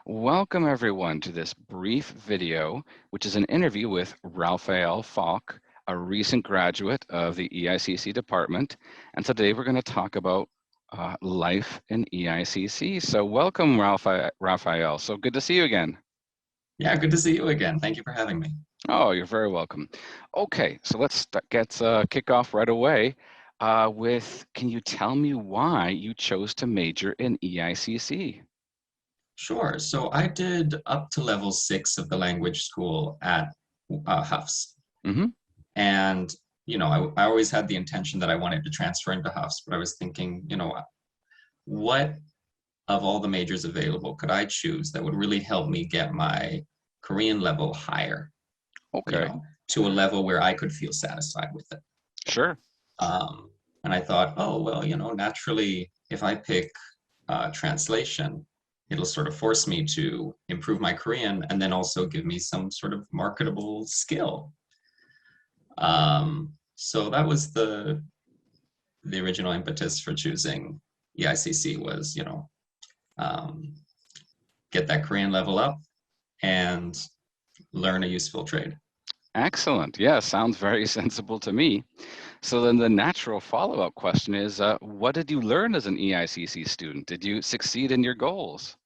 Welcome everyone to this brief video, which is an interview with Raphael, a recent graduate of the EICC department. And today we're going to talk about life in EICC. So welcome, Raphael. So good to see you again. Yeah, good to see you again. Thank you for having me. Oh, you're very welcome. Okay, so let's kick off right away can you tell me why you chose to major in EICC? Sure. So I did up to level 6 of the language school at Hufs. Mm-hmm. And, I always had the intention that I wanted to transfer into Hufs, but I was thinking, what of all the majors available could I choose that would really help me get my Korean level higher, Okay. to a level where I could feel satisfied with it. Sure. And I thought, oh, well, naturally, if I pick translation, it'll sort of force me to improve my Korean and then also give me some sort of marketable skill. So that was the original impetus for choosing EICC was, get that Korean level up and learn a useful trade. Excellent. Yeah, sounds very sensible to me. So then the natural follow-up question is, what did you learn as an EICC student? Did you succeed in your goals?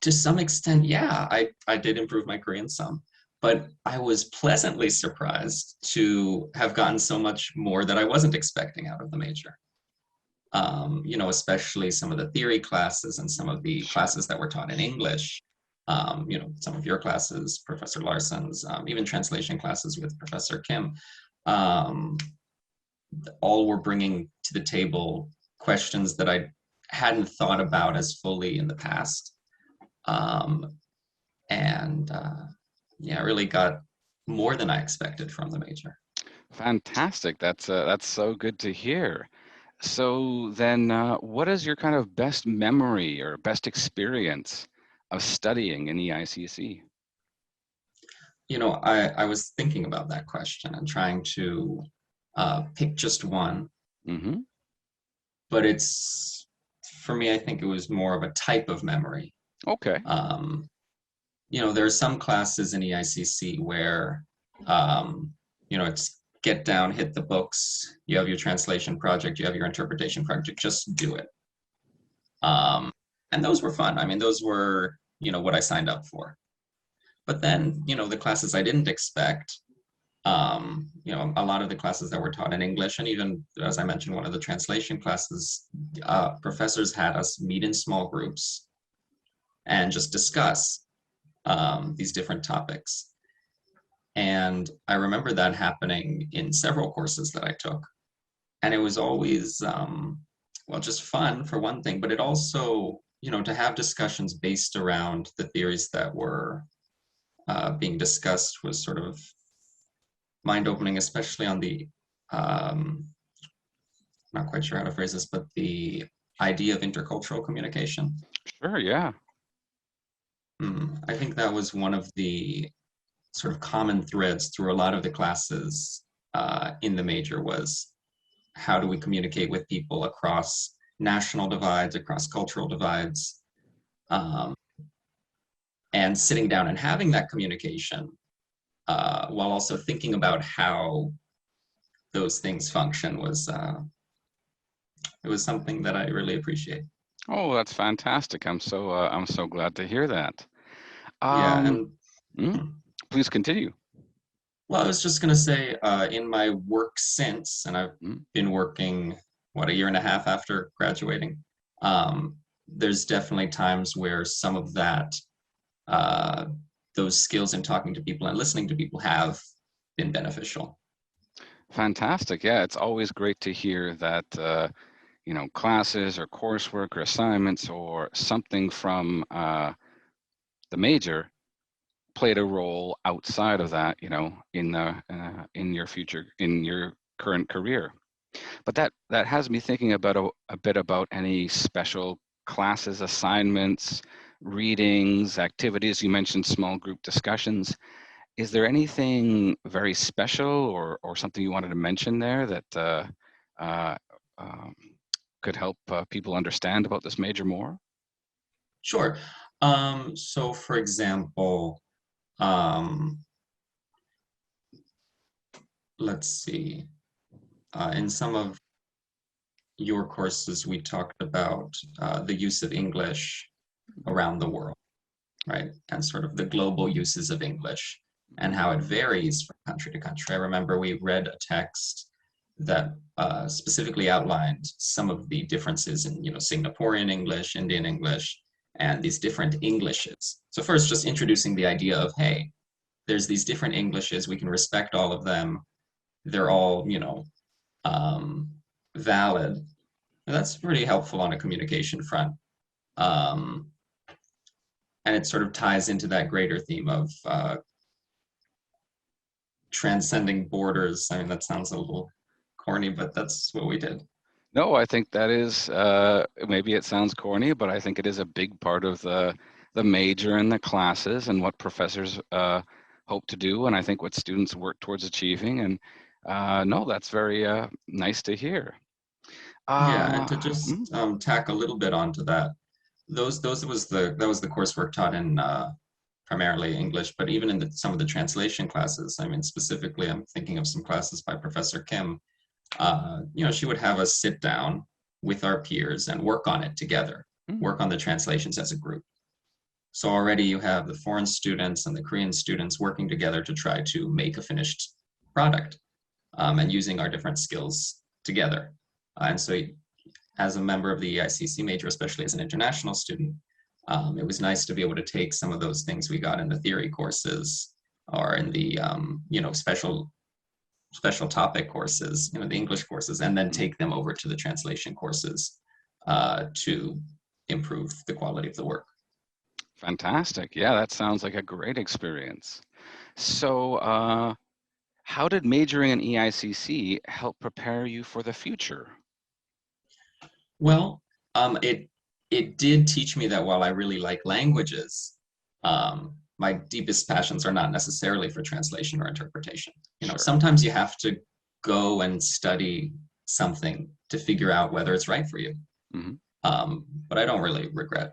To some extent, yeah, I did improve my Korean some, but I was pleasantly surprised to have gotten so much more that I wasn't expecting out of the major. Especially some of the theory classes and some of the classes that were taught in English. Some of your classes, Professor Larson's, even translation classes with Professor Kim, all were bringing to the table questions that I hadn't thought about as fully in the past. I really got more than I expected from the major. Fantastic. That's so good to hear. So then what is your kind of best memory or best experience of studying in EICC? I was thinking about that question and trying to pick just one. Mm-hmm. But for me, I think it was more of a type of memory. Okay. There are some classes in EICC where, it's get down, hit the books, you have your translation project, you have your interpretation project, just do it. And those were fun. I mean, those were, what I signed up for. But then, the classes I didn't expect, a lot of the classes that were taught in English, and even, as I mentioned, one of the translation classes, professors had us meet in small groups and just discuss these different topics. And I remember that happening in several courses that I took. And it was always, just fun for one thing, but it also, to have discussions based around the theories that were being discussed was sort of mind-opening, especially on the, not quite sure how to phrase this, but the idea of intercultural communication. Sure, yeah. I think that was one of the sort of common threads through a lot of the classes in the major was how do we communicate with people across national divides, across cultural divides, and sitting down and having that communication while also thinking about how those things function was it was something that I really appreciate. Oh, that's fantastic. I'm so glad to hear that. Yeah, and please continue. well, I was just going to say, in my work since, and I've been working, a year and a half after graduating, there's definitely times where some of that, those skills in talking to people and listening to people have been beneficial. Fantastic. Yeah, it's always great to hear that, classes or coursework or assignments or something from the major played a role outside of that, in your current career. But that has me thinking about a bit about any special classes, assignments, readings, activities. You mentioned small group discussions. Is there anything very special or something you wanted to mention there that could help people understand about this major more? Sure. So for example, let's see, in some of your courses, we talked about the use of English around the world, right? And sort of the global uses of English and how it varies from country to country. I remember we read a text that specifically outlined some of the differences in, Singaporean English, Indian English, and these different Englishes. So first, just introducing the idea of, hey, there's these different Englishes, we can respect all of them. They're all, valid. And that's pretty helpful on a communication front. And it sort of ties into that greater theme of transcending borders. I mean, that sounds a little corny, but that's what we did. No, I think that is, maybe it sounds corny, but I think it is a big part of the major and the classes and what professors hope to do, and I think what students work towards achieving. And no, that's very nice to hear. Yeah, and to just tack a little bit onto that, that was the coursework taught in primarily English, but even in some of the translation classes. I mean, specifically, I'm thinking of some classes by Professor Kim. She would have us sit down with our peers and work on it together, work on the translations as a group. So already you have the foreign students and the Korean students working together to try to make a finished product and using our different skills together. And so as a member of the EICC major, especially as an international student, it was nice to be able to take some of those things we got in the theory courses or in the, special topic courses, the English courses, and then take them over to the translation courses to improve the quality of the work. Fantastic. Yeah, that sounds like a great experience. So how did majoring in EICC help prepare you for the future? Well, it did teach me that while I really like languages, my deepest passions are not necessarily for translation or interpretation. Sure. Sometimes you have to go and study something to figure out whether it's right for you. But I don't really regret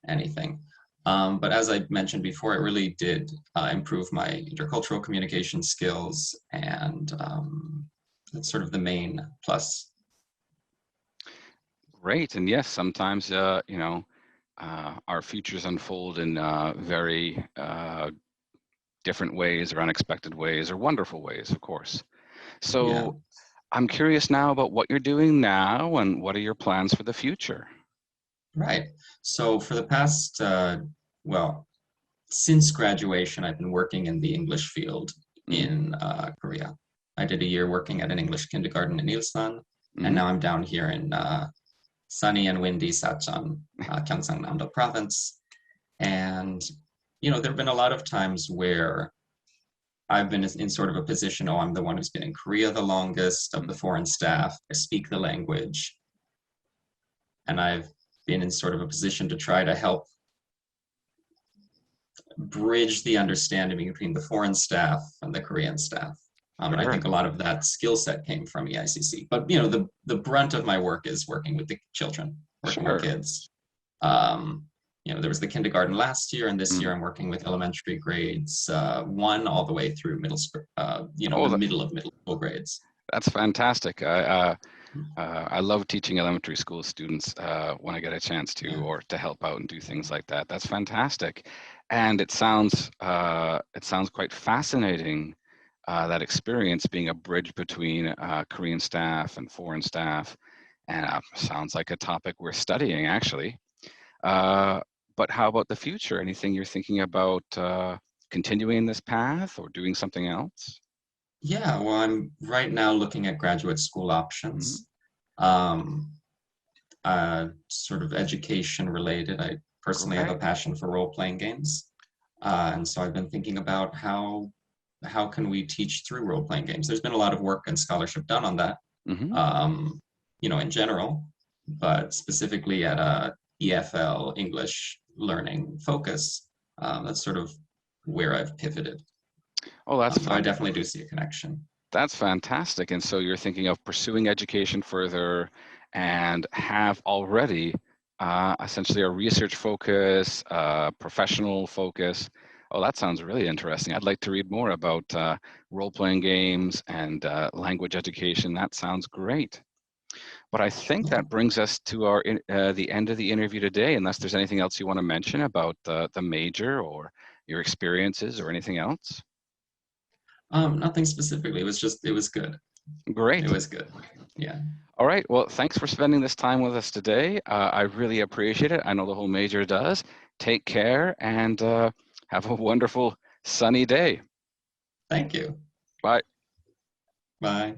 anything. But as I mentioned before, it really did improve my intercultural communication skills, and that's sort of the main plus. Great. And yes, sometimes, our futures unfold in very different ways or unexpected ways or wonderful ways, of course. So Yeah. I'm curious now about what you're doing now and what are your plans for the future? Right. So for the past, since graduation, I've been working in the English field in Korea. I did a year working at an English kindergarten in Ilsan, and now I'm down here in sunny and windy Sachon, Gyeongsang-namdo province. And, there have been a lot of times where I've been in sort of a position, I'm the one who's been in Korea the longest of the foreign staff. I speak the language. And I've been in sort of a position to try to help bridge the understanding between the foreign staff and the Korean staff. And I think a lot of that skill set came from EICC. But, the brunt of my work is working with the children, working with kids. There was the kindergarten last year, and this year I'm working with elementary grades 1 all the way through middle school, the middle of middle school grades. That's fantastic. I love teaching elementary school students when I get a chance to, or to help out and do things like that. That's fantastic. And it sounds quite fascinating, that experience being a bridge between Korean staff and foreign staff. And sounds like a topic we're studying, actually. But how about the future? Anything you're thinking about continuing this path or doing something else? Yeah, well, I'm right now looking at graduate school options, sort of education related. I personally have a passion for role-playing games. And so I've been thinking about how can we teach through role-playing games. There's been a lot of work and scholarship done on that, in general, but specifically at a EFL English learning focus, that's sort of where I've pivoted. Oh, that's so I definitely do see a connection. That's fantastic. And so you're thinking of pursuing education further and have already essentially a research focus, professional focus. Oh, that sounds really interesting. I'd like to read more about role-playing games and language education. That sounds great. But I think that brings us to our the end of the interview today, unless there's anything else you want to mention about the major or your experiences or anything else. Nothing specifically. It was good. Great. It was good. Yeah. All right. Well, thanks for spending this time with us today. I really appreciate it. I know the whole major does. Take care and have a wonderful sunny day. Thank you. Bye. Bye.